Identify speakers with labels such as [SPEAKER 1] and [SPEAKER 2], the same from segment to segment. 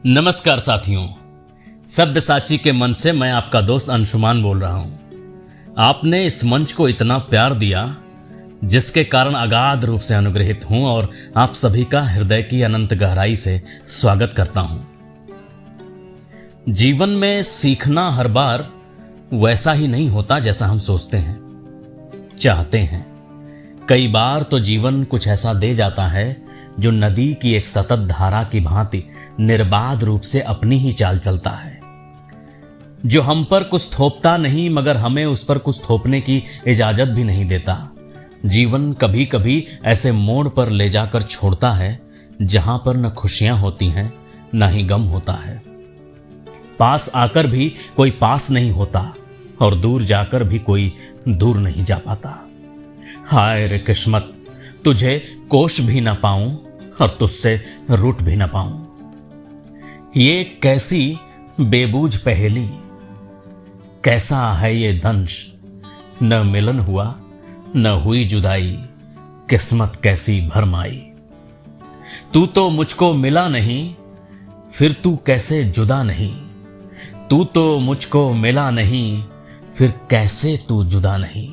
[SPEAKER 1] नमस्कार साथियों, सब्यसाची के मन से मैं आपका दोस्त अंशुमान बोल रहा हूं। आपने इस मंच को इतना प्यार दिया जिसके कारण अगाध रूप से अनुग्रहित हूं और आप सभी का हृदय की अनंत गहराई से स्वागत करता हूं। जीवन में सीखना हर बार वैसा ही नहीं होता जैसा हम सोचते हैं, चाहते हैं। कई बार तो जीवन कुछ ऐसा दे जाता है जो नदी की एक सतत धारा की भांति निर्बाध रूप से अपनी ही चाल चलता है, जो हम पर कुछ थोपता नहीं मगर हमें उस पर कुछ थोपने की इजाजत भी नहीं देता। जीवन कभी कभी ऐसे मोड़ पर ले जाकर छोड़ता है जहां पर न खुशियां होती हैं न ही गम होता है। पास आकर भी कोई पास नहीं होता और दूर जाकर भी कोई दूर नहीं जा पाता। हाय रे किस्मत, तुझे कोश भी ना पाऊं और तुझसे रूठ भी ना पाऊं। ये कैसी बेबूझ पहेली, कैसा है ये दंश। न मिलन हुआ न हुई जुदाई, किस्मत कैसी भरमाई। तू तो मुझको मिला नहीं, फिर तू कैसे जुदा नहीं। तू तो मुझको मिला नहीं, फिर कैसे तू जुदा नहीं।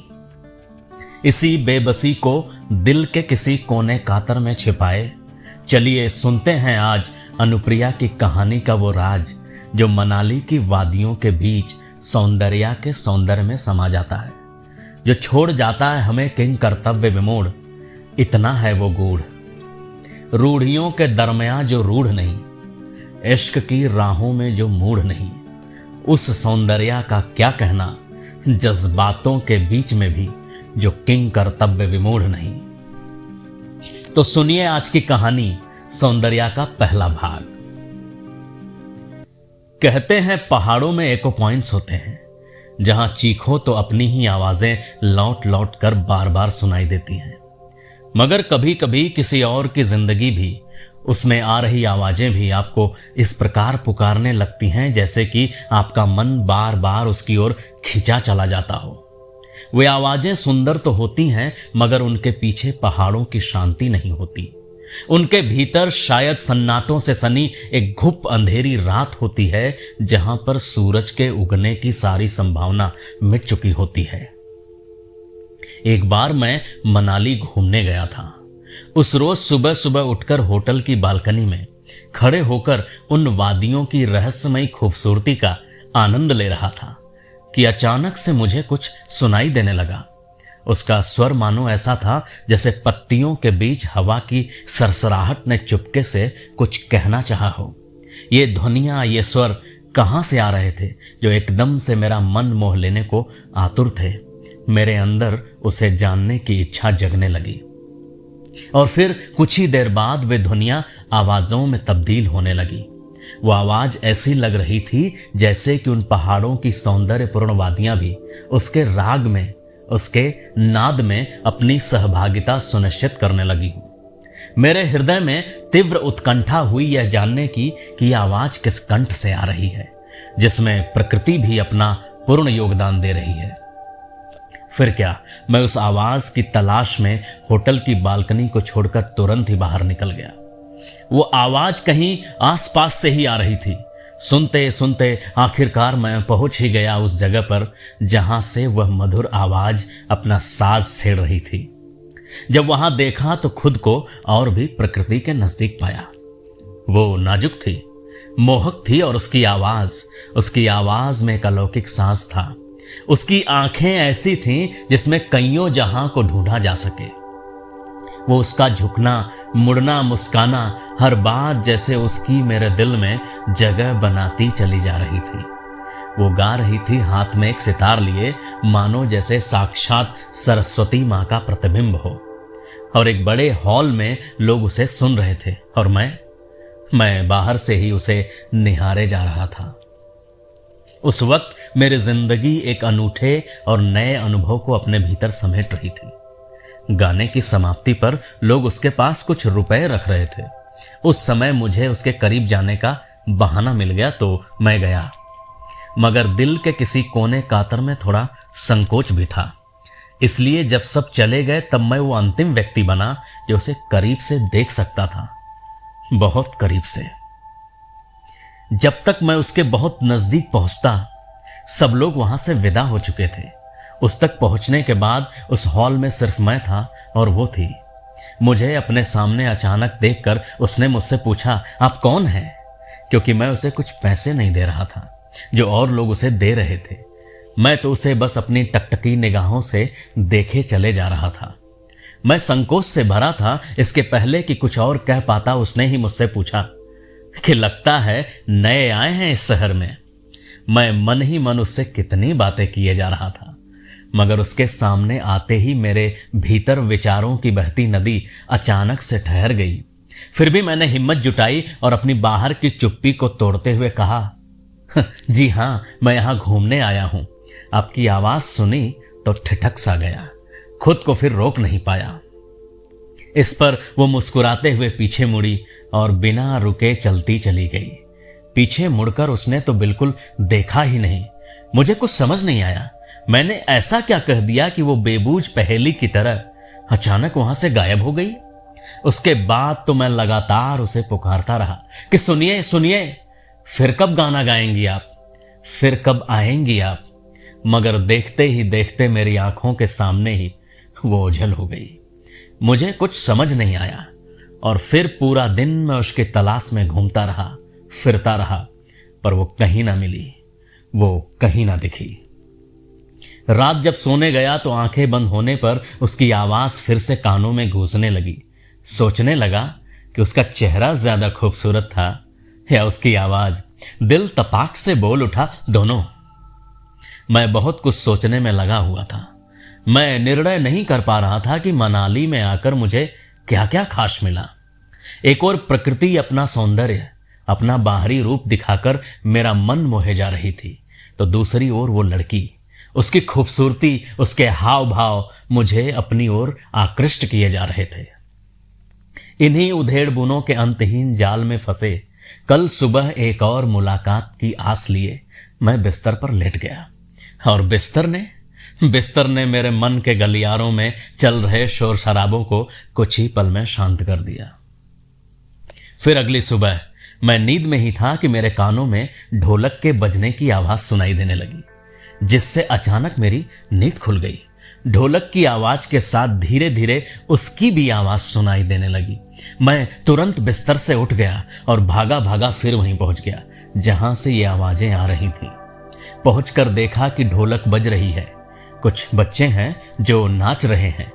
[SPEAKER 1] इसी बेबसी को दिल के किसी कोने कातर में छिपाए चलिए सुनते हैं आज अनुप्रिया की कहानी का वो राज, जो मनाली की वादियों के बीच सौंदर्या के सौंदर्य में समा जाता है, जो छोड़ जाता है हमें किंग कर्तव्य विमोड़। इतना है वो गूढ़, रूढ़ियों के दरमियां जो रूढ़ नहीं, इश्क की राहों में जो मूढ़ नहीं। उस सौंदर्या का क्या कहना, जज्बातों के बीच में भी जो किंग कर्तव्य विमूढ़ नहीं। तो सुनिए आज की कहानी, सौंदर्या का पहला भाग। कहते हैं पहाड़ों में एको पॉइंट्स होते हैं, जहां चीखो तो अपनी ही आवाजें लौट लौट कर बार बार सुनाई देती हैं, मगर कभी कभी किसी और की जिंदगी भी, उसमें आ रही आवाजें भी आपको इस प्रकार पुकारने लगती हैं जैसे कि आपका मन बार बार उसकी ओर खींचा चला जाता हो। वे आवाजें सुंदर तो होती हैं मगर उनके पीछे पहाड़ों की शांति नहीं होती। उनके भीतर शायद सन्नाटों से सनी एक घुप अंधेरी रात होती है, जहां पर सूरज के उगने की सारी संभावना मिट चुकी होती है। एक बार मैं मनाली घूमने गया था। उस रोज सुबह सुबह उठकर होटल की बालकनी में खड़े होकर उन वादियों की रहस्यमयी खूबसूरती का आनंद ले रहा था कि अचानक से मुझे कुछ सुनाई देने लगा। उसका स्वर मानो ऐसा था जैसे पत्तियों के बीच हवा की सरसराहट ने चुपके से कुछ कहना चाहा हो। ये ध्वनियां, ये स्वर कहाँ से आ रहे थे जो एकदम से मेरा मन मोह लेने को आतुर थे। मेरे अंदर उसे जानने की इच्छा जगने लगी और फिर कुछ ही देर बाद वे ध्वनियां आवाजों में तब्दील होने लगी। वो आवाज ऐसी लग रही थी जैसे कि उन पहाड़ों की सौंदर्यपूर्ण वादियां भी उसके राग में, उसके नाद में अपनी सहभागिता सुनिश्चित करने लगी। मेरे हृदय में तीव्र उत्कंठा हुई यह जानने की कि यह आवाज किस कंठ से आ रही है, जिसमें प्रकृति भी अपना पूर्ण योगदान दे रही है। फिर क्या, मैं उस आवाज की तलाश में होटल की बालकनी को छोड़कर तुरंत ही बाहर निकल गया। वो आवाज कहीं आसपास से ही आ रही थी। सुनते सुनते आखिरकार मैं पहुंच ही गया उस जगह पर जहां से वह मधुर आवाज अपना साज छेड़ रही थी। जब वहां देखा तो खुद को और भी प्रकृति के नजदीक पाया। वो नाजुक थी, मोहक थी और उसकी आवाज में एक अलौकिक सांस था। उसकी आंखें ऐसी थीं जिसमें कईयों जहां को ढूंढा जा सके। वो उसका झुकना, मुड़ना, मुस्काना, हर बात जैसे उसकी मेरे दिल में जगह बनाती चली जा रही थी। वो गा रही थी हाथ में एक सितार लिए, मानो जैसे साक्षात सरस्वती माँ का प्रतिबिंब हो। और एक बड़े हॉल में लोग उसे सुन रहे थे और मैं बाहर से ही उसे निहारे जा रहा था। उस वक्त मेरी जिंदगी एक अनूठे और नए अनुभव को अपने भीतर समेट रही थी। गाने की समाप्ति पर लोग उसके पास कुछ रुपए रख रहे थे। उस समय मुझे उसके करीब जाने का बहाना मिल गया तो मैं गया, मगर दिल के किसी कोने कातर में थोड़ा संकोच भी था। इसलिए जब सब चले गए तब मैं वो अंतिम व्यक्ति बना जो उसे करीब से देख सकता था, बहुत करीब से। जब तक मैं उसके बहुत नजदीक पहुंचता सब लोग वहां से विदा हो चुके थे। उस तक पहुंचने के बाद उस हॉल में सिर्फ मैं था और वो थी। मुझे अपने सामने अचानक देखकर उसने मुझसे पूछा, आप कौन हैं? क्योंकि मैं उसे कुछ पैसे नहीं दे रहा था जो और लोग उसे दे रहे थे। मैं तो उसे बस अपनी टकटकी निगाहों से देखे चले जा रहा था। मैं संकोच से भरा था। इसके पहले कि कुछ और कह पाता उसने ही मुझसे पूछा कि लगता है नए आए हैं इस शहर में। मैं मन ही मन उससे कितनी बातें किए जा रहा था, मगर उसके सामने आते ही मेरे भीतर विचारों की बहती नदी अचानक से ठहर गई। फिर भी मैंने हिम्मत जुटाई और अपनी बाहर की चुप्पी को तोड़ते हुए कहा, जी हाँ, मैं यहाँ घूमने आया हूँ। आपकी आवाज सुनी तो ठिठक सा गया, खुद को फिर रोक नहीं पाया। इस पर वो मुस्कुराते हुए पीछे मुड़ी और बिना रुके चलती चली गई। पीछे मुड़कर उसने तो बिल्कुल देखा ही नहीं। मुझे कुछ समझ नहीं आया। मैंने ऐसा क्या कह दिया कि वो बेबूझ पहेली की तरह अचानक वहां से गायब हो गई। उसके बाद तो मैं लगातार उसे पुकारता रहा कि सुनिए सुनिए, फिर कब गाना गाएंगी आप, फिर कब आएंगी आप। मगर देखते ही देखते मेरी आंखों के सामने ही वो ओझल हो गई। मुझे कुछ समझ नहीं आया और फिर पूरा दिन मैं उसकी तलाश में घूमता रहा, फिरता रहा, पर वो कहीं ना मिली, वो कहीं ना दिखी। रात जब सोने गया तो आंखें बंद होने पर उसकी आवाज फिर से कानों में गूंजने लगी। सोचने लगा कि उसका चेहरा ज्यादा खूबसूरत था या उसकी आवाज। दिल तपाक से बोल उठा, दोनों। मैं बहुत कुछ सोचने में लगा हुआ था। मैं निर्णय नहीं कर पा रहा था कि मनाली में आकर मुझे क्या क्या खास मिला। एक और प्रकृति अपना सौंदर्य, अपना बाहरी रूप दिखाकर मेरा मन मोहे जा रही थी, तो दूसरी ओर वो लड़की, उसकी खूबसूरती, उसके हाव भाव मुझे अपनी ओर आकृष्ट किए जा रहे थे। इन्हीं उधेड़ बुनों के अंतहीन जाल में फंसे कल सुबह एक और मुलाकात की आस लिए मैं बिस्तर पर लेट गया और बिस्तर ने मेरे मन के गलियारों में चल रहे शोर शराबों को कुछ ही पल में शांत कर दिया। फिर अगली सुबह मैं नींद में ही था कि मेरे कानों में ढोलक के बजने की आवाज सुनाई देने लगी, जिससे अचानक मेरी नींद खुल गई। ढोलक की आवाज के साथ धीरे धीरे उसकी भी आवाज सुनाई देने लगी। मैं तुरंत बिस्तर से उठ गया और भागा भागा फिर वहीं पहुंच गया जहां से ये आवाजें आ रही थीं। पहुंचकर देखा कि ढोलक बज रही है, कुछ बच्चे हैं जो नाच रहे हैं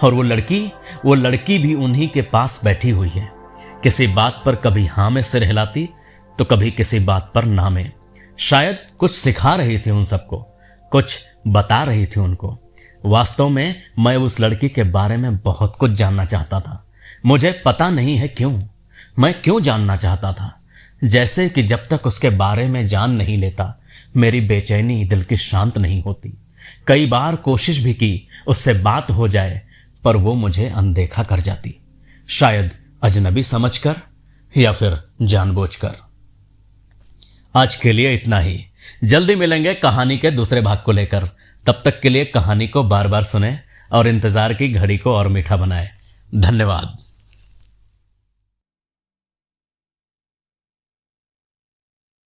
[SPEAKER 1] और वो लड़की भी उन्हीं के पास बैठी हुई है। किसी बात पर कभी हाँ में सिर हिलाती तो कभी किसी बात पर ना में। शायद कुछ सिखा रही थी उन सबको, कुछ बता रही थी उनको। वास्तव में मैं उस लड़की के बारे में बहुत कुछ जानना चाहता था। मुझे पता नहीं है मैं क्यों जानना चाहता था। जैसे कि जब तक उसके बारे में जान नहीं लेता मेरी बेचैनी दिल की शांत नहीं होती। कई बार कोशिश भी की उससे बात हो जाए, पर वो मुझे अनदेखा कर जाती, शायद अजनबी समझकर या फिर जानबूझकर। आज के लिए इतना ही। जल्दी मिलेंगे कहानी के दूसरे भाग को लेकर। तब तक के लिए कहानी को बार बार सुने और इंतजार की घड़ी को और मीठा बनाए। धन्यवाद।